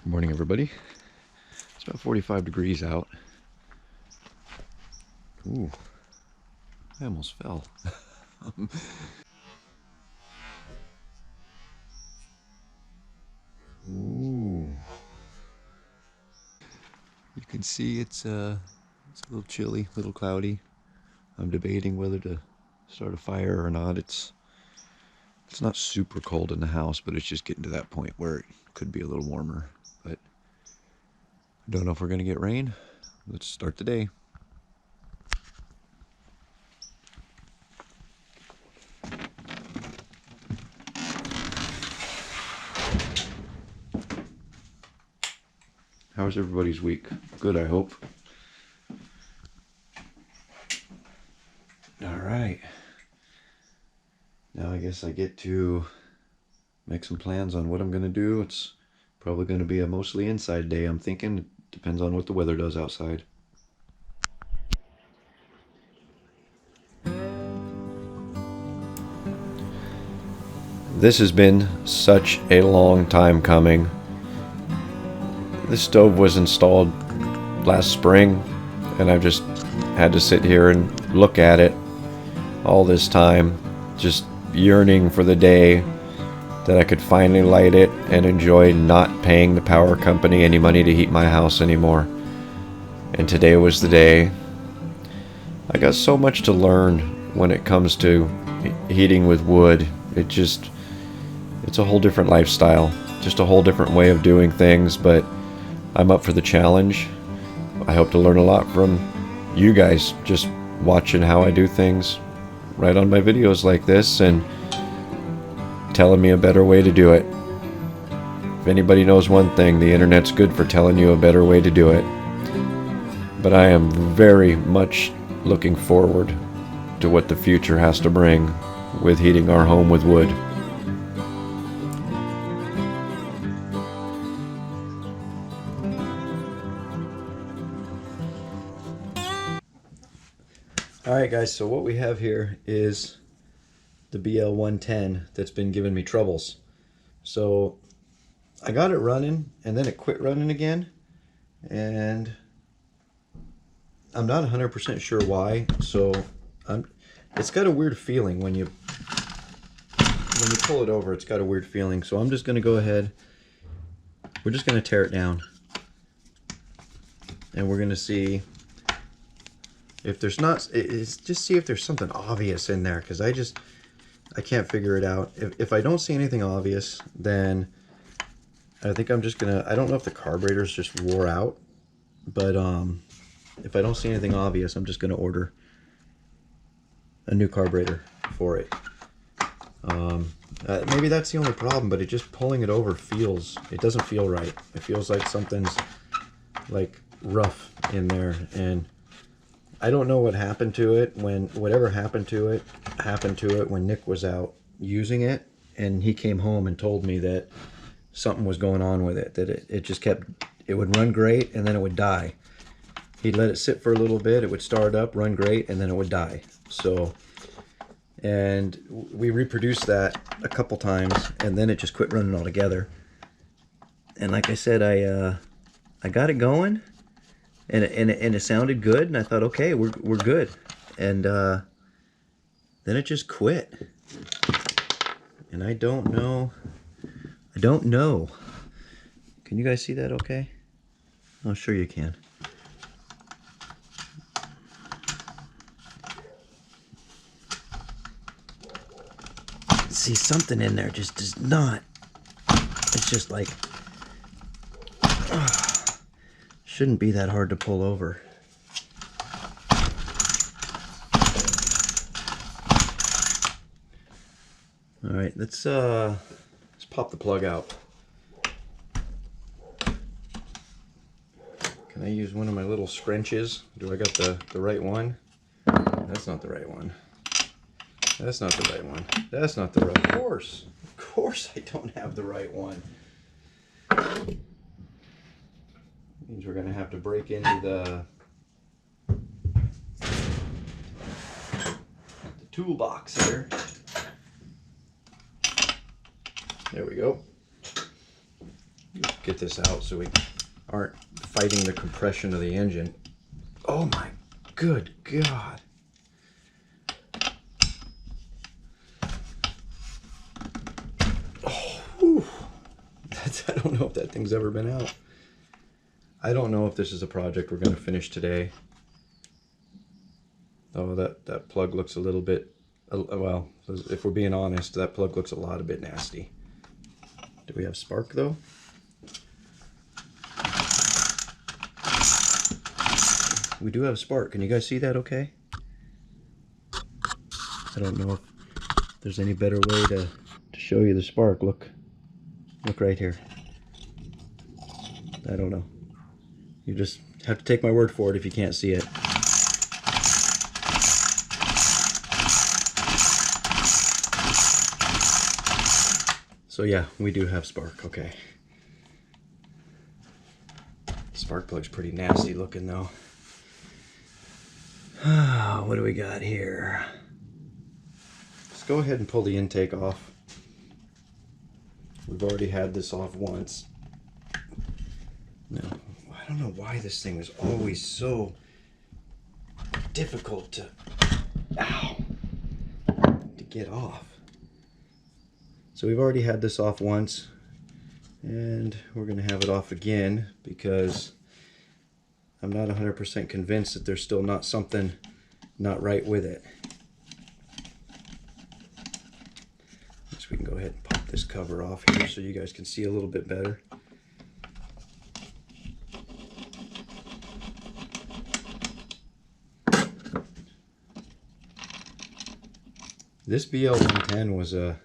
Good morning, everybody. It's about 45 degrees out. Ooh, I almost fell. Ooh. You can see it's a little chilly, a little cloudy. I'm debating whether to start a fire or not. It's not super cold in the house, but it's just getting to that point where it could be a little warmer. But I don't know if we're gonna get rain. Let's start the day. How's everybody's week? Good, I hope. All right. Now I guess I get to make some plans on what I'm going to do. It's probably going to be a mostly inside day, I'm thinking. Depends on what the weather does outside. This has been such a long time coming. This stove was installed last spring, and I've just had to sit here and look at it all this time, just yearning for the day that I could finally light it and enjoy not paying the power company any money to heat my house anymore. And today was the day. I got so much to learn when it comes to heating with wood. It's a whole different lifestyle, just a whole different way of doing things, but I'm up for the challenge. I hope to learn a lot from you guys just watching how I do things right on my videos like this and telling me a better way to do it. If anybody knows one thing, the internet's good for telling you a better way to do it. But I am very much looking forward to what the future has to bring with heating our home with wood. Alright guys, so what we have here is the BL110 that's been giving me troubles. So I got it running and then it quit running again, and I'm not 100% sure why. So it's got a weird feeling when you pull it over. It's got a weird feeling. So I'm just going to go ahead. We're just going to tear it down, and we're going to see if there's not. It's just see if there's something obvious in there, because I can't figure it out. If I don't see anything obvious, then I think I'm just gonna. I don't know if the carburetor's just wore out, but if I don't see anything obvious, I'm just gonna order a new carburetor for it. Maybe that's the only problem, but it just pulling it over it doesn't feel right. It feels like something's like rough in there, and I don't know what happened to it whatever happened to it when Nick was out using it, and he came home and told me that something was going on with it, that it just it would run great and then it would die. He'd let it sit for a little bit, it would start up, run great, and then it would die. So, and we reproduced that a couple times, and then it just quit running altogether. And like I said, I got it going, and it sounded good, and I thought, okay, we're good. And then it just quit, and I don't know. Can you guys see that okay? Oh, sure you can. See, something in there just does not. It's just like, shouldn't be that hard to pull over. All right, let's pop the plug out. Can I use one of my little scrunches? Do I got the right one? That's not the right one. That's not the right one. That's not the right. Of course I don't have the right one. Means we're gonna have to break into the toolbox here. There we go. get this out so we aren't fighting the compression of the engine. Oh my good God. Oh, whew. I don't know if that thing's ever been out. I don't know if this is a project we're going to finish today. Oh, that plug looks a little bit, well, if we're being honest, that plug looks a bit nasty. Do we have spark though? We do have spark. Can you guys see that okay? I don't know if there's any better way to show you the spark. Look right here. I don't know. You just have to take my word for it if you can't see it. So yeah, we do have spark, okay. Spark plug's pretty nasty looking though. What do we got here? Let's go ahead and pull the intake off. We've already had this off once. No, I don't know why this thing is always so difficult to get off. So we've already had this off once, and we're going to have it off again because I'm not 100% convinced that there's still not something not right with it. So we can go ahead and pop this cover off here so you guys can see a little bit better. This BL110 was a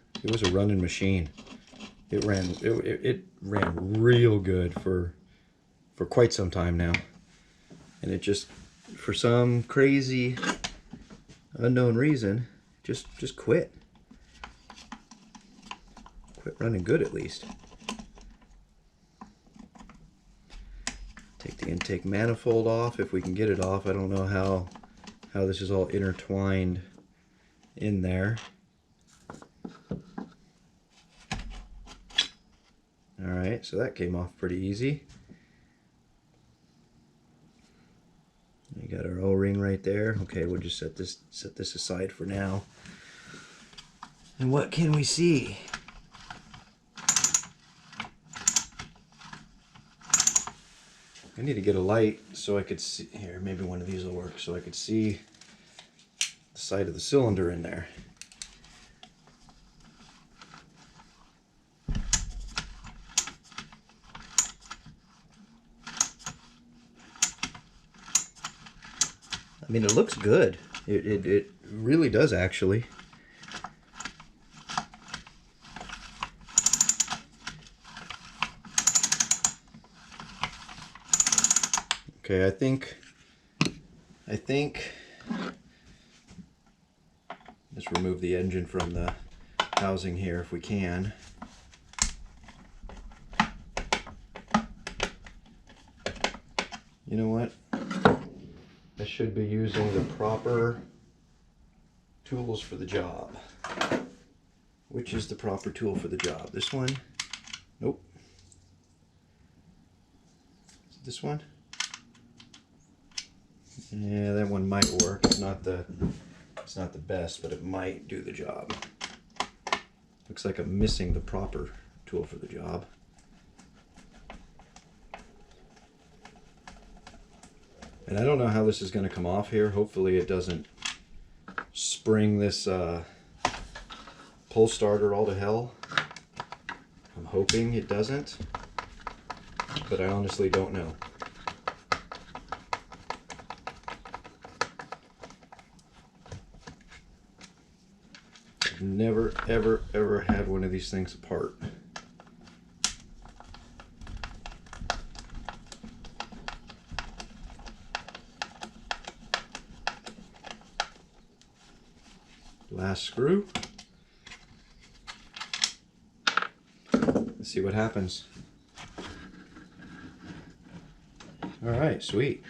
running machine. It ran real good for quite some time now, and it just, for some crazy unknown reason, just quit running good. At least take the intake manifold off if we can get it off. I don't know how this is all intertwined in there. Alright, so that came off pretty easy. We got our O-ring right there. Okay, we'll just set this aside for now. And what can we see? I need to get a light so I could see here. Maybe one of these will work, so I could see the side of the cylinder in there. I mean, it looks good. It really does, actually. Okay, I think let's remove the engine from the housing here if we can. You know what? I should be using the proper tools for the job. Which is the proper tool for the job? This one? Nope. Is it this one? Yeah, that one might work. It's not the best, but it might do the job. Looks like I'm missing the proper tool for the job. And I don't know how this is going to come off here. Hopefully it doesn't spring this pull starter all to hell. I'm hoping it doesn't, but I honestly don't know. I've never, ever had one of these things apart. Last screw. Let's see what happens. All right, sweet.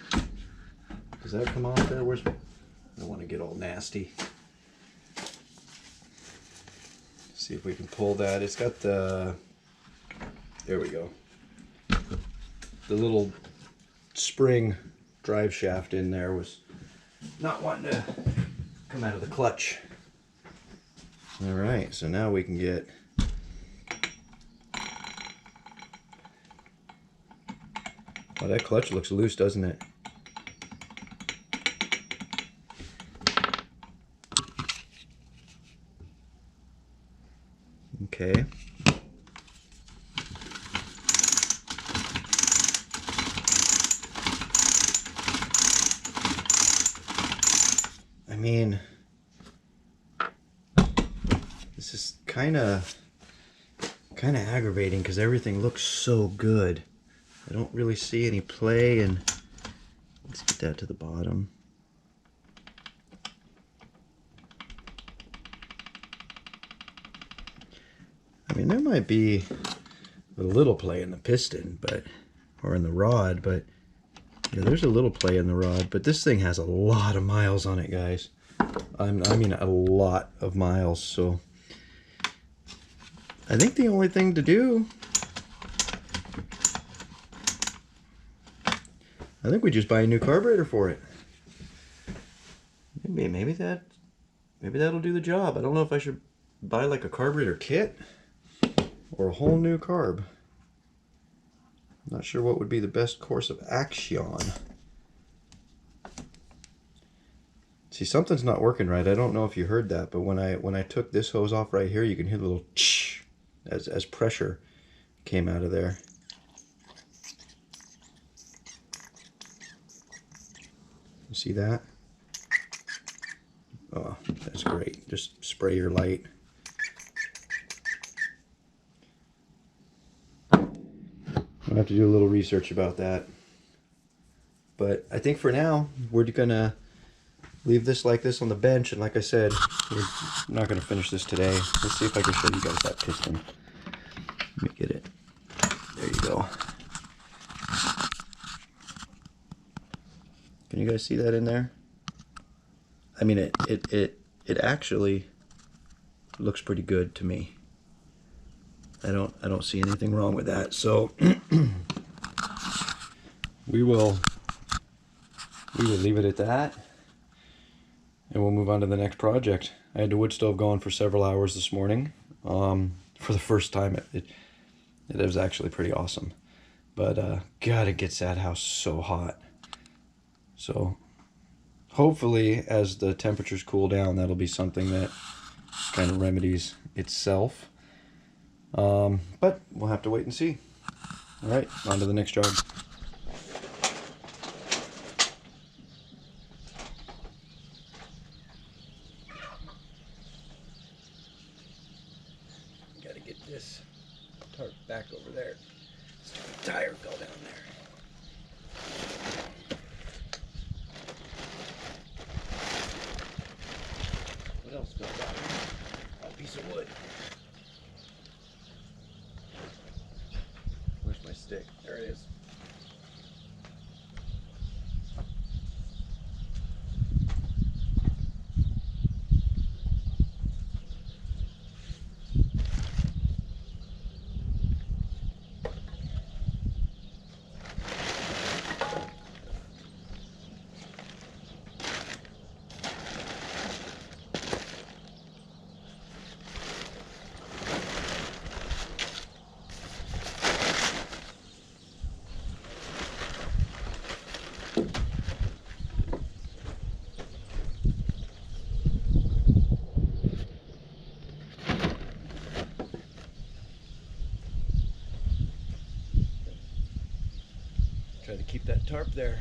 Does that come off there? I don't want to get all nasty. See if we can pull that. It's got the, there we go. the little spring drive shaft in there was not wanting to come out of the clutch. All right, so now we can get oh, that clutch looks loose, doesn't it? Okay. I mean, this is kind of aggravating because everything looks so good. I don't really see any play, and let's get that to the bottom. I mean, there might be a little play in the piston, or in the rod, but yeah, there's a little play in the rod, but this thing has a lot of miles on it, guys. I mean, a lot of miles, so I think the only thing to do, I think we just buy a new carburetor for it. Maybe that'll do the job. I don't know if I should buy like a carburetor kit or a whole new carb. I'm not sure what would be the best course of action. See, something's not working right. I don't know if you heard that, but when I took this hose off right here, you can hear the little ch as pressure came out of there. You see that? Oh, that's great. Just spray your light. I'll have to do a little research about that. But I think for now, we're gonna leave this like this on the bench, and like I said, we're not gonna finish this today. Let's see if I can show you guys that piston. Let me get it. There you go. Can you guys see that in there? I mean, it actually looks pretty good to me. I don't see anything wrong with that. So we will leave it at that, and we'll move on to the next project. I had the wood stove going for several hours this morning. For the first time, it was actually pretty awesome. But God, it gets that house so hot. So hopefully, as the temperatures cool down, that'll be something that kind of remedies itself. But we'll have to wait and see. All right, on to the next job. Got to get this tarp back over there. Stupid tire fell down there. What else fell down there? A piece of wood. Where's my stick? There it is. Try to keep that tarp there.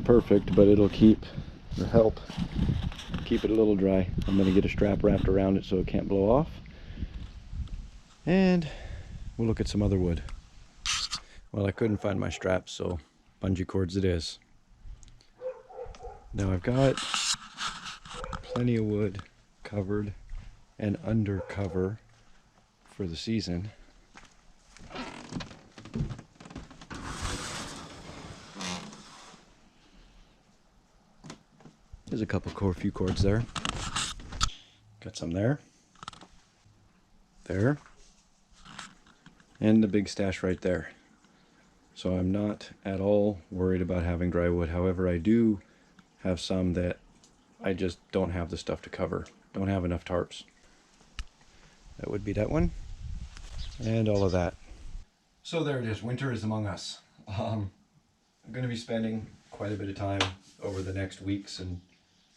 perfect, but it'll keep or help keep it a little dry. I'm going to get a strap wrapped around it so it can't blow off. And we'll look at some other wood. Well, I couldn't find my straps, so bungee cords it is. Now I've got plenty of wood covered and under cover for the season. There's a few cords there. Got some there. There. And the big stash right there. So I'm not at all worried about having dry wood. However, I do have some that I just don't have the stuff to cover. Don't have enough tarps. That would be that one. And all of that. So there it is. Winter is among us. I'm going to be spending quite a bit of time over the next weeks and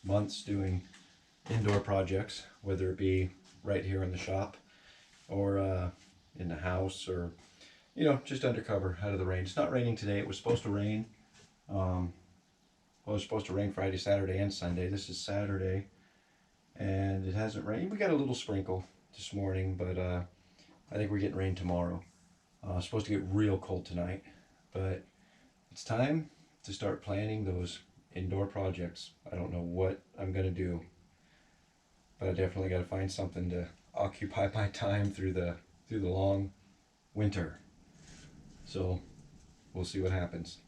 months doing indoor projects, whether it be right here in the shop or in the house, or just undercover out of the rain. It's not raining today. It was supposed to rain. Well, it was supposed to rain Friday, Saturday, and Sunday. This is Saturday, and it hasn't rained. We got a little sprinkle this morning, but I think we're getting rain tomorrow. It's supposed to get real cold tonight, but it's time to start planning those indoor projects. I don't know what I'm going to do, but I definitely got to find something to occupy my time through the long winter. So we'll see what happens.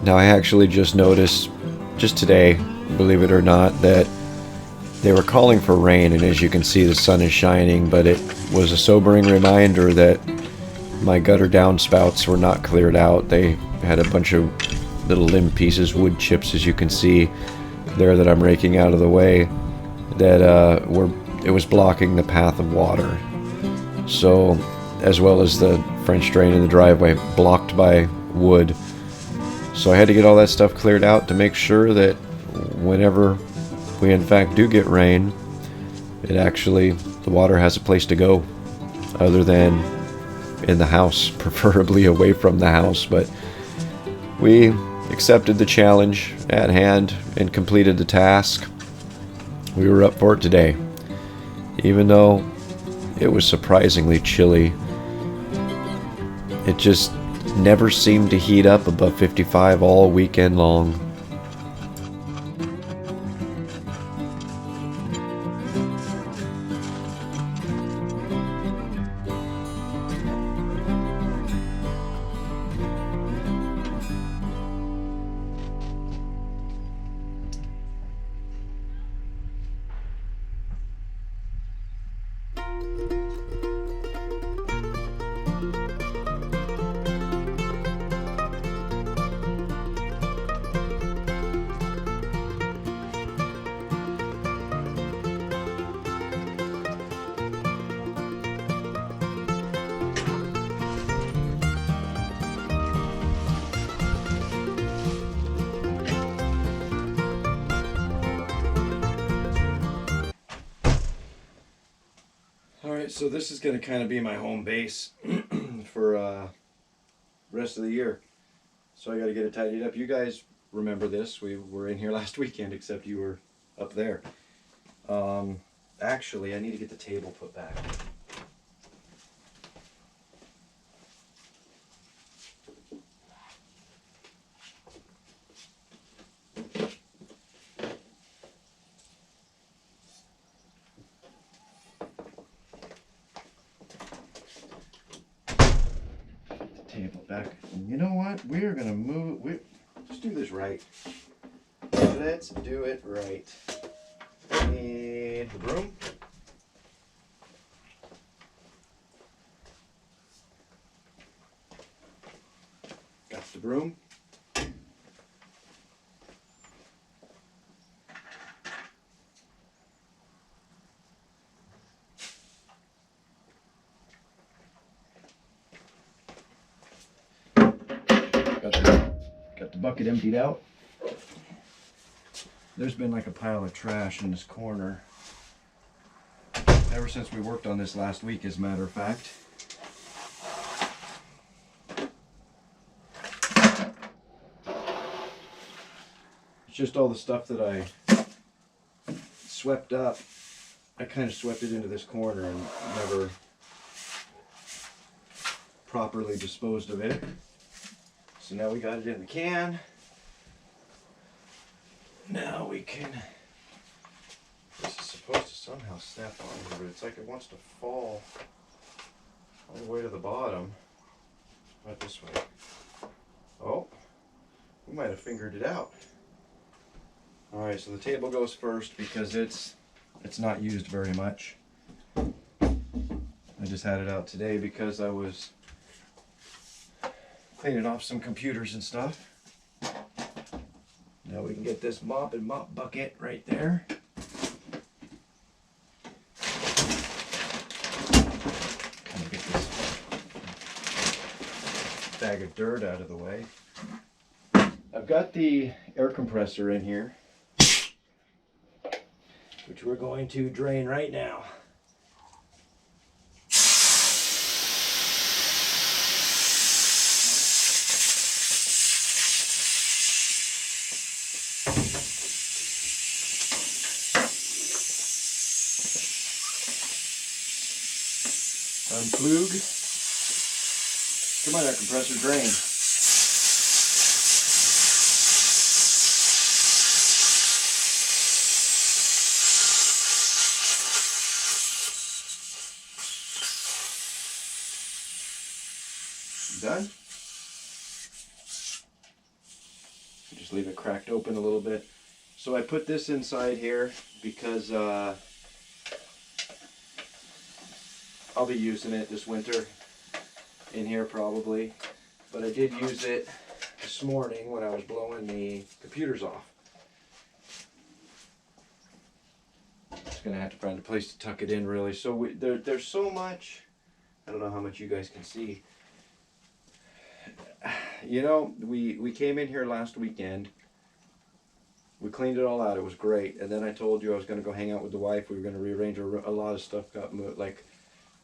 Now I actually just noticed, just today, believe it or not, that they were calling for rain, and as you can see the sun is shining, but it was a sobering reminder that my gutter downspouts were not cleared out. They had a bunch of little limb pieces, wood chips, as you can see there, that I'm raking out of the way, that it was blocking the path of water. So, as well as the French drain in the driveway, blocked by wood. So I had to get all that stuff cleared out to make sure that whenever we in fact do get rain, the water has a place to go other than in the house, preferably away from the house. But we accepted the challenge at hand and completed the task. We were up for it today. Even though it was surprisingly chilly, it just never seemed to heat up above 55 all weekend long. Alright, so this is going to kind of be my home base for rest of the year. So I got to get it tidied up. You guys remember this. We were in here last weekend, except you were up there. Actually, I need to get the table put back. Table back. And you know what? We're gonna move. Let's do this right. Let's do it right. And Okay, the broom. Got the broom. Got the bucket emptied out. There's been like a pile of trash in this corner ever since we worked on this last week, as a matter of fact. It's just all the stuff that I swept up. I kind of swept it into this corner and never properly disposed of it. So now we got it in the can. Now we can, this is supposed to somehow snap on here, but it's like it wants to fall all the way to the bottom. Not this way. Oh, we might have fingered it out. Alright, so the table goes first because it's not used very much. I just had it out today because I was cleaning off some computers and stuff. Now we can get this mop and mop bucket right there. Kind of get this bag of dirt out of the way. I've got the air compressor in here, which we're going to drain right now. Unplug. Come on, that compressor, drain. Done. Just leave it cracked open a little bit. So I put this inside here because I'll be using it this winter in here probably, but I did use it this morning when I was blowing the computers off. Just gonna have to find a place to tuck it in really. So there's so much, I don't know how much you guys can see. You know, we came in here last weekend. We cleaned it all out. It was great. And then I told you I was going to go hang out with the wife. We were going to rearrange a lot of stuff. Got moved, like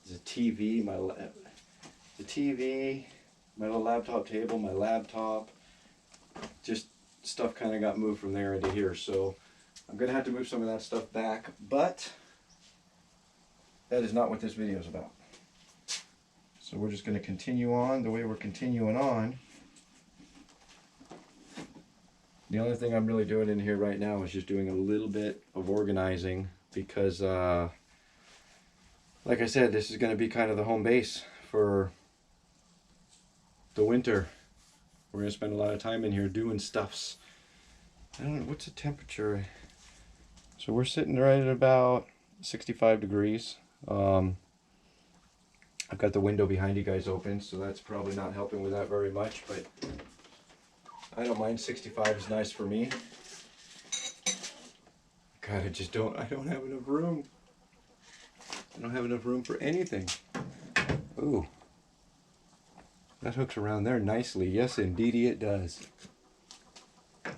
the TV, my little laptop table, my laptop. Just stuff kind of got moved from there into here. So I'm going to have to move some of that stuff back. But that is not what this video is about. So we're just going to continue on the way we're continuing on. The only thing I'm really doing in here right now is just doing a little bit of organizing because, like I said, this is going to be kind of the home base for the winter. We're going to spend a lot of time in here doing stuffs. I don't know, what's the temperature? So we're sitting right at about 65 degrees. I've got the window behind you guys open, so that's probably not helping with that very much, but I don't mind. 65 is nice for me. God, I don't have enough room. I don't have enough room for anything. Ooh. That hooks around there nicely. Yes, indeedy it does. I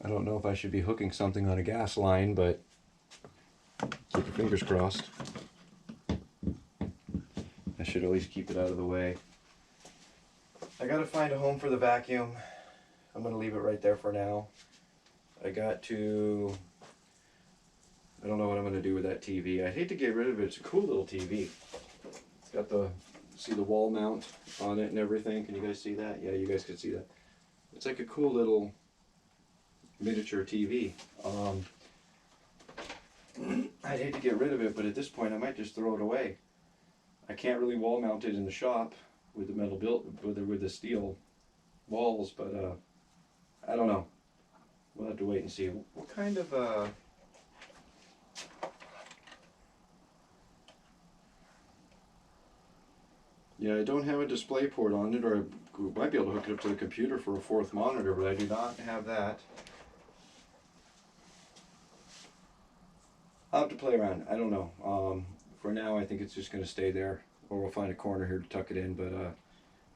don't know if I should be hooking something on a gas line, but keep your fingers crossed. I should at least keep it out of the way. I gotta find a home for the vacuum. I'm gonna leave it right there for now. I don't know what I'm gonna do with that TV. I hate to get rid of it. It's a cool little TV. It's got see the wall mount on it and everything. Can you guys see that? Yeah, you guys can see that. It's like a cool little miniature TV. I'd hate to get rid of it, but at this point I might just throw it away. I can't really wall mount it in the shop with the metal with the steel walls, but I don't know. we'll have to wait and see. What kind of yeah, I don't have a display port on it, or I might be able to hook it up to the computer for a fourth monitor, but I do not have that. I'll have to play around. I don't know. For now, I think it's just going to stay there, or we'll find a corner here to tuck it in. But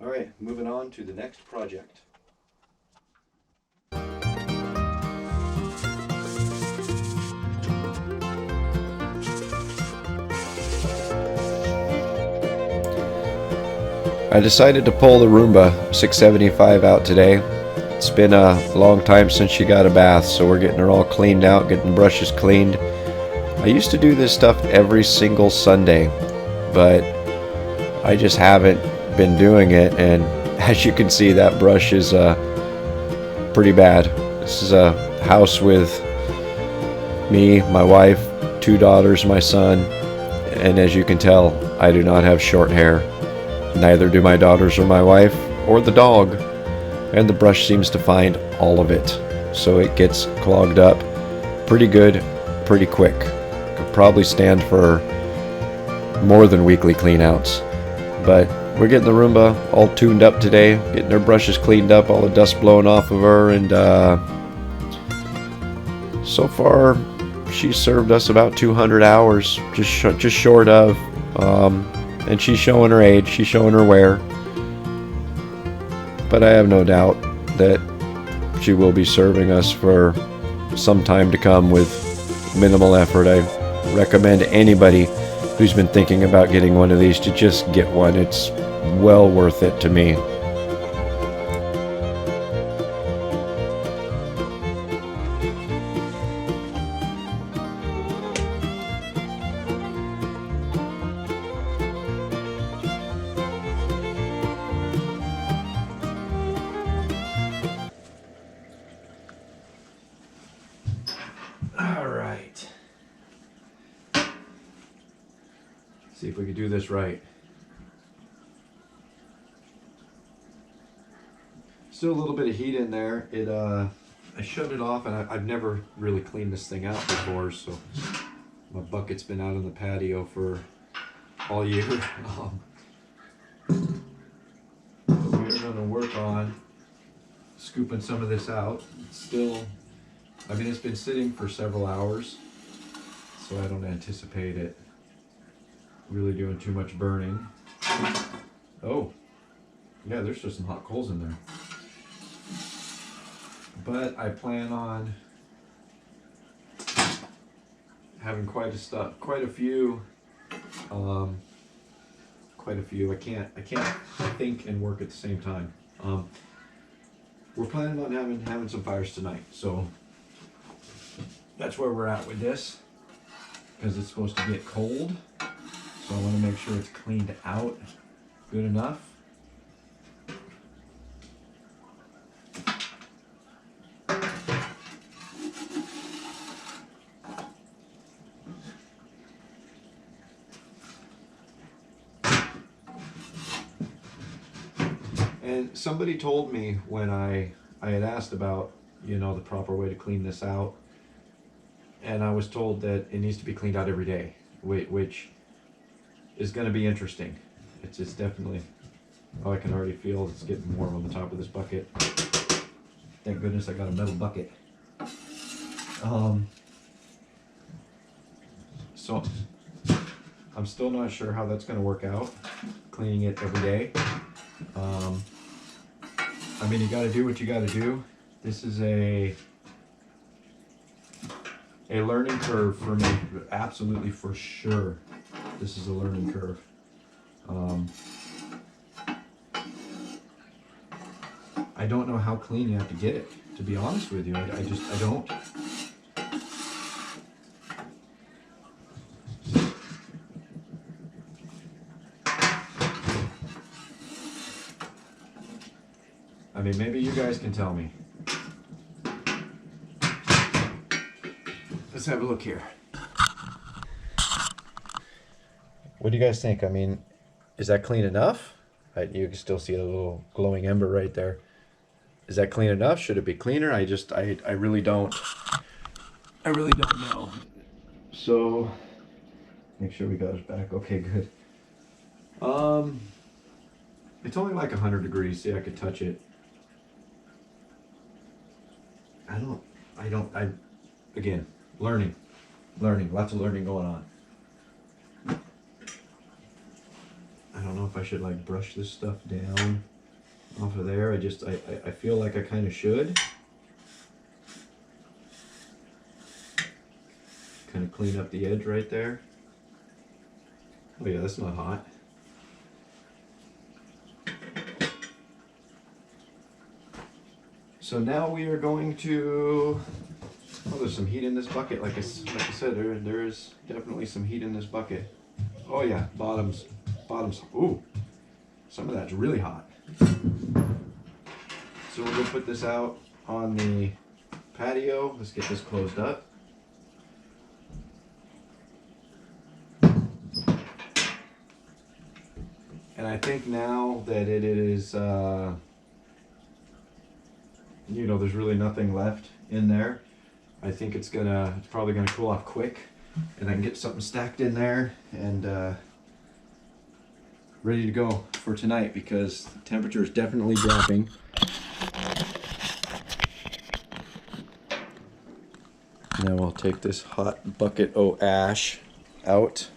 all right, moving on to the next project. I decided to pull the Roomba 675 out today. It's been a long time since she got a bath, so we're getting her all cleaned out, getting brushes cleaned. I used to do this stuff every single Sunday, but I just haven't been doing it, and as you can see, that brush is pretty bad. This is a house with me, my wife, 2 daughters, my son, and as you can tell, I do not have short hair. Neither do my daughters or my wife or the dog, and the brush seems to find all of it, so it gets clogged up pretty good, pretty quick. Could probably stand for more than weekly cleanouts, but we're getting the Roomba all tuned up today, getting her brushes cleaned up, all the dust blown off of her, and so far she's served us about 200 hours, just short of. And she's showing her age, she's showing her wear. But I have no doubt that she will be serving us for some time to come with minimal effort. I recommend anybody who's been thinking about getting one of these to just get one. It's well worth it to me. Alright. See if we can do this right. Still a little bit of heat in there. I shut it off, and I've never really cleaned this thing out before, so my bucket's been out on the patio for all year. We're going to work on scooping some of this out. It's still, I mean, it's been sitting for several hours, so I don't anticipate it really doing too much burning. Oh, yeah, there's just some hot coals in there. But I plan on having quite a few. I can't think and work at the same time. We're planning on having some fires tonight, so that's where we're at with this, because it's supposed to get cold, so I want to make sure it's cleaned out good enough. And somebody told me when I had asked about, the proper way to clean this out, and I was told that it needs to be cleaned out every day, which is going to be interesting. It's definitely, I can already feel it's getting warm on the top of this bucket. Thank goodness I got a metal bucket. So I'm still not sure how that's going to work out, cleaning it every day. I mean, you got to do what you got to do. This is a learning curve for me, absolutely, for sure. This is a learning curve. I don't know how clean you have to get it, to be honest with you. I don't. I mean, maybe you guys can tell me. Let's have a look here. What do you guys think? I mean, is that clean enough? You can still see a little glowing ember right there. Is that clean enough? Should it be cleaner? I really don't. I really don't know. So, make sure we got it back. Okay, good. It's only like 100 degrees. See, I could touch it. Again, learning, lots of learning going on. I don't know if I should like brush this stuff down off of there. I feel like I kind of should. Kind of clean up the edge right there. Oh yeah, that's not hot. So now we are going to, oh, there's some heat in this bucket. Like I said, there is definitely some heat in this bucket. Oh yeah, bottoms. Ooh, some of that's really hot. So we're gonna put this out on the patio. Let's get this closed up. And I think now that it is, there's really nothing left in there. I think it's probably gonna cool off quick, and I can get something stacked in there and ready to go for tonight because the temperature is definitely dropping. Now we'll take this hot bucket of ash out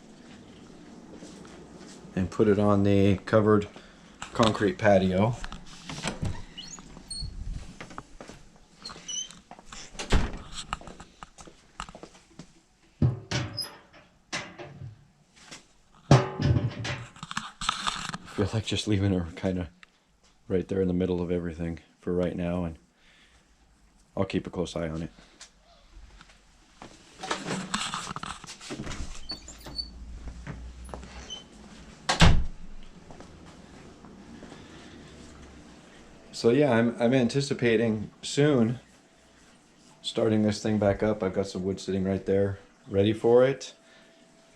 and put it on the covered concrete patio. I feel like just leaving her kind of right there in the middle of everything for right now, and I'll keep a close eye on it. So yeah, I'm anticipating soon starting this thing back up. I've got some wood sitting right there ready for it,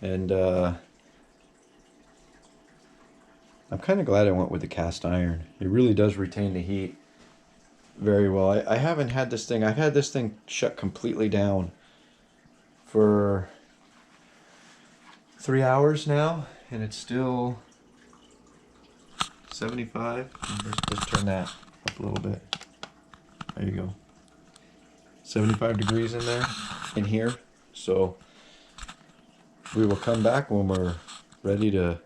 and I'm kind of glad I went with the cast iron. It really does retain the heat very well. I haven't had this thing, I've had this thing shut completely down for 3 hours now, and it's still 75. Let's turn that up a little bit. There you go. 75 degrees in there, in here. So we will come back when we're ready to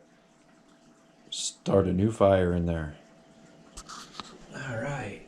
start a new fire in there. All right.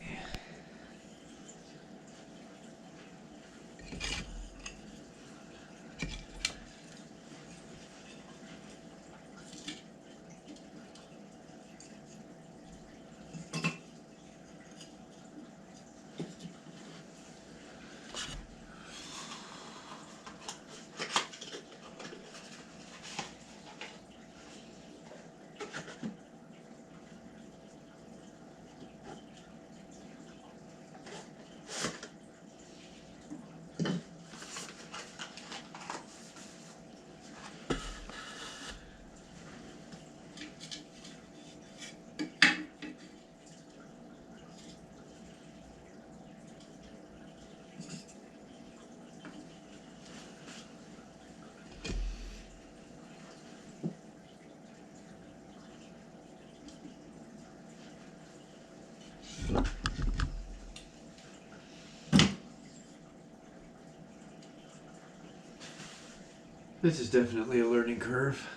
This is definitely a learning curve.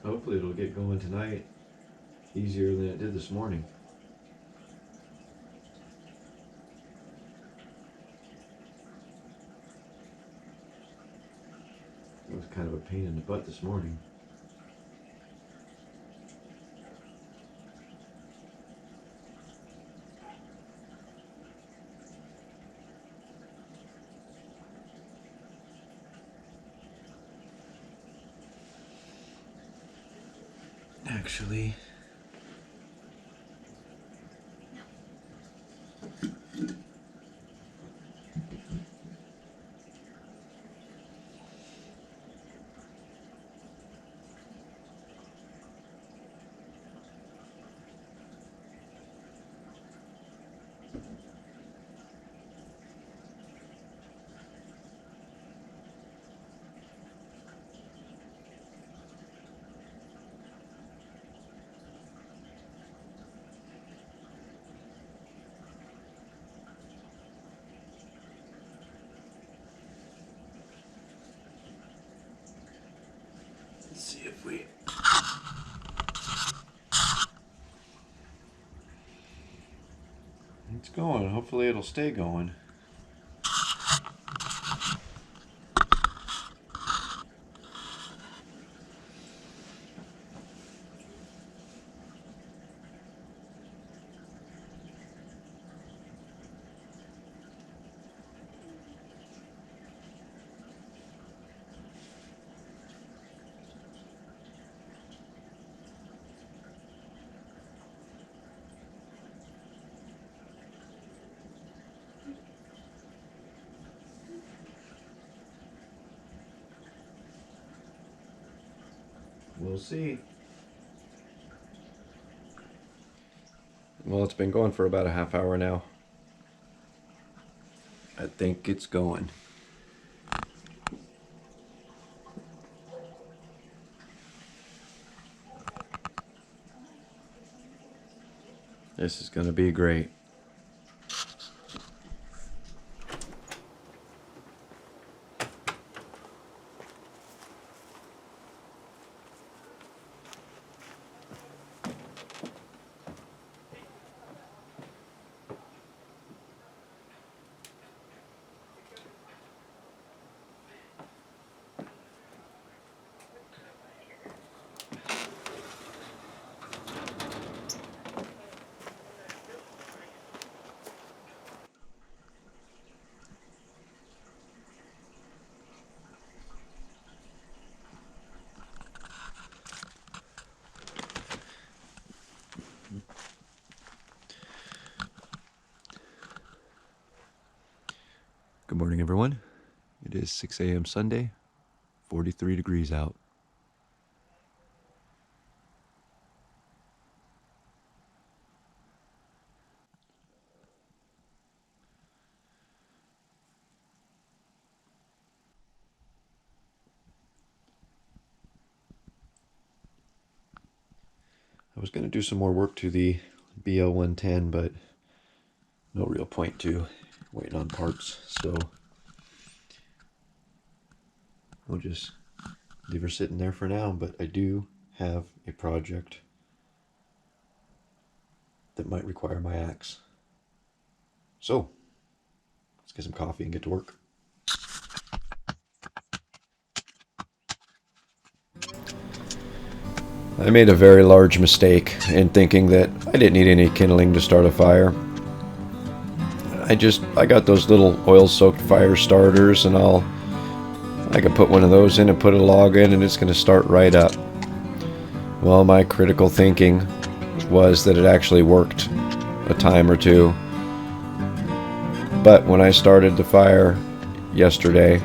Hopefully it'll get going tonight easier than it did this morning. It was kind of a pain in the butt this morning. Actually, let's see if we... It's going. Hopefully it'll stay going. We'll see. Well, it's been going for about a half hour now. I think it's going. This is going to be great. Good morning, everyone. It is 6 a.m. Sunday, 43 degrees out. I was going to do some more work to the BL110, but no real point to waiting on parts, so we'll just leave her sitting there for now. But I do have a project that might require my axe. So let's get some coffee and get to work. I made a very large mistake in thinking that I didn't need any kindling to start a fire. I got those little oil-soaked fire starters, and I could put one of those in and put a log in and it's going to start right up. Well, my critical thinking was that it actually worked a time or two. But when I started the fire yesterday,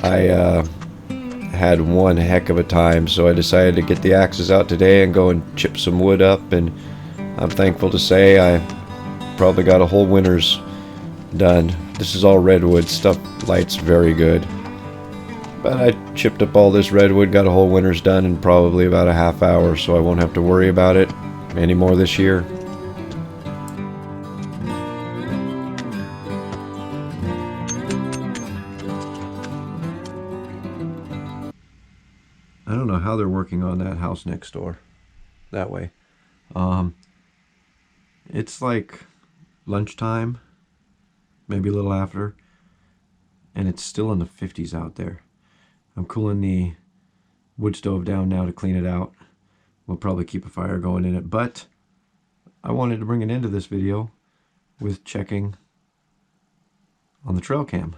I had one heck of a time, so I decided to get the axes out today and go and chip some wood up, and I'm thankful to say I probably got a whole winter's done. This is all redwood stuff, lights very good. But I chipped up all this redwood, got a whole winter's done in probably about a half hour, so I won't have to worry about it anymore this year. I don't know how they're working on that house next door. That way. It's like lunchtime, maybe a little after, and it's still in the 50s out there. I'm cooling the wood stove down now to clean it out. We'll probably keep a fire going in it, but I wanted to bring an end to this video with checking on the trail cam.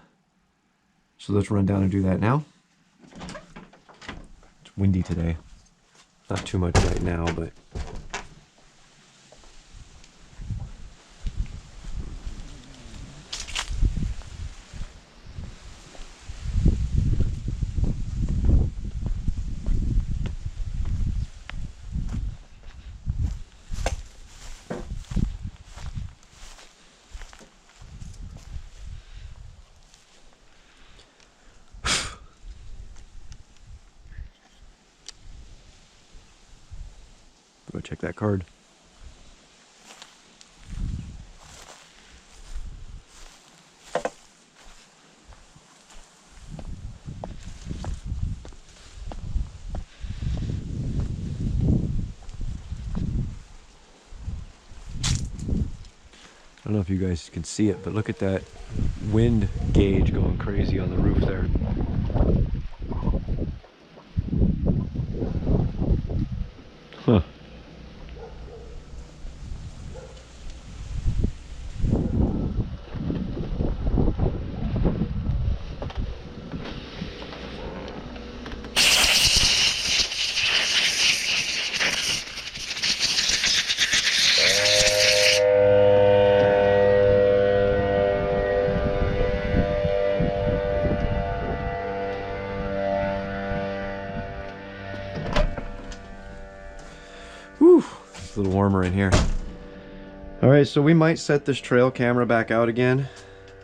So let's run down and do that now. It's windy today. Not too much right now, but go check that card. I don't know if you guys can see it, but look at that wind gauge going crazy on the roof there. Huh. Whew, it's a little warmer in here. Alright, so we might set this trail camera back out again.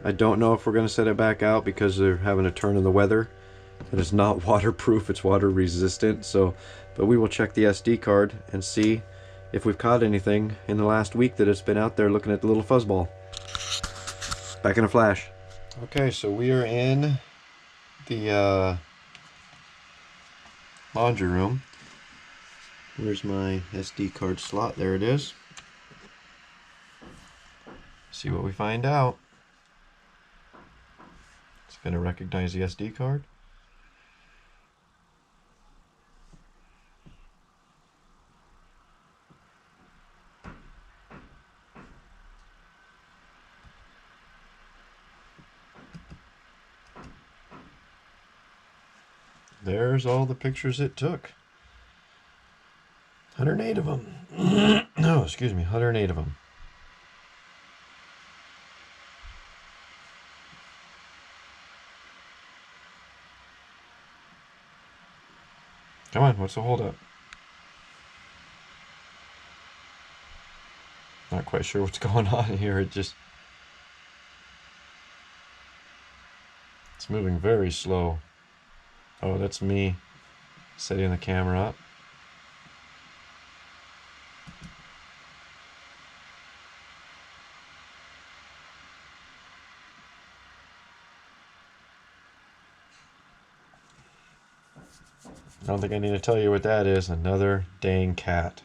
I don't know if we're going to set it back out because they're having a turn in the weather. It is not waterproof, it's water resistant. But we will check the SD card and see if we've caught anything in the last week that it's been out there looking at the little fuzzball. Back in a flash. Okay, so we are in the laundry room. Where's my SD card slot? There it is. See what we find out. It's going to recognize the SD card. There's all the pictures it took. 108 of them. No, excuse me, 108 of them. Come on, what's the holdup? Not quite sure what's going on here. It's moving very slow. Oh, that's me setting the camera up. I don't think I need to tell you what that is. Another dang cat.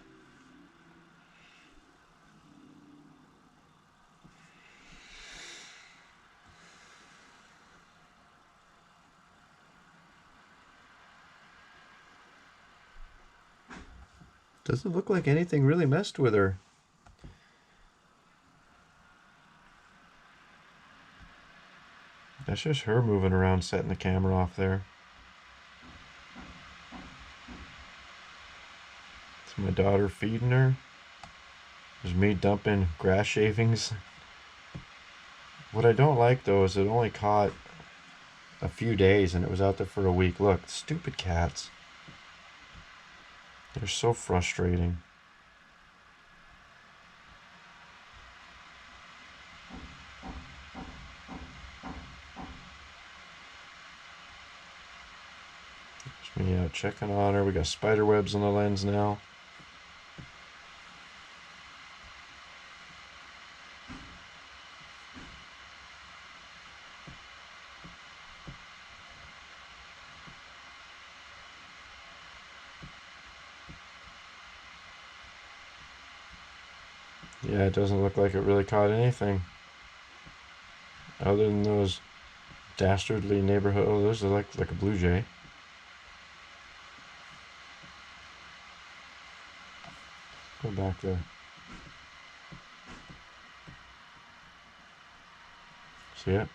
Doesn't look like anything really messed with her. That's just her moving around, setting the camera off there. It's my daughter feeding her. There's me dumping grass shavings. What I don't like though is it only caught a few days and it was out there for a week. Look, stupid cats. They're so frustrating. There's me out checking on her. We got spider webs on the lens now. Yeah, it doesn't look like it really caught anything. Other than those dastardly neighborhood. Oh, those are like a blue jay. Go back there. See it?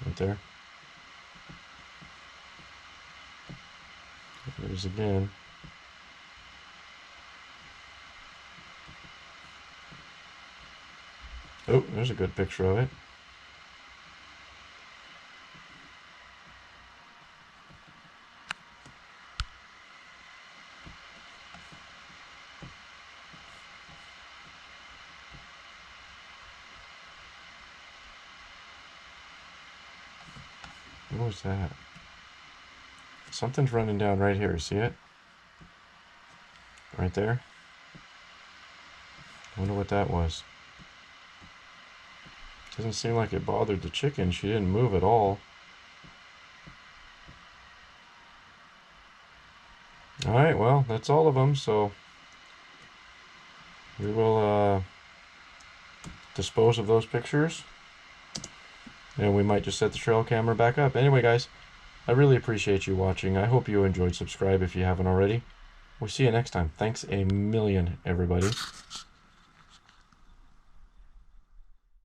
Right there. There's again. Oh, there's a good picture of it. What was that? Something's running down right here. See it? Right there? I wonder what that was. Doesn't seem like it bothered the chicken. She didn't move at all. Alright, well, that's all of them, so we will dispose of those pictures. And we might just set the trail camera back up. Anyway, guys, I really appreciate you watching. I hope you enjoyed. Subscribe if you haven't already. We'll see you next time. Thanks a million, everybody.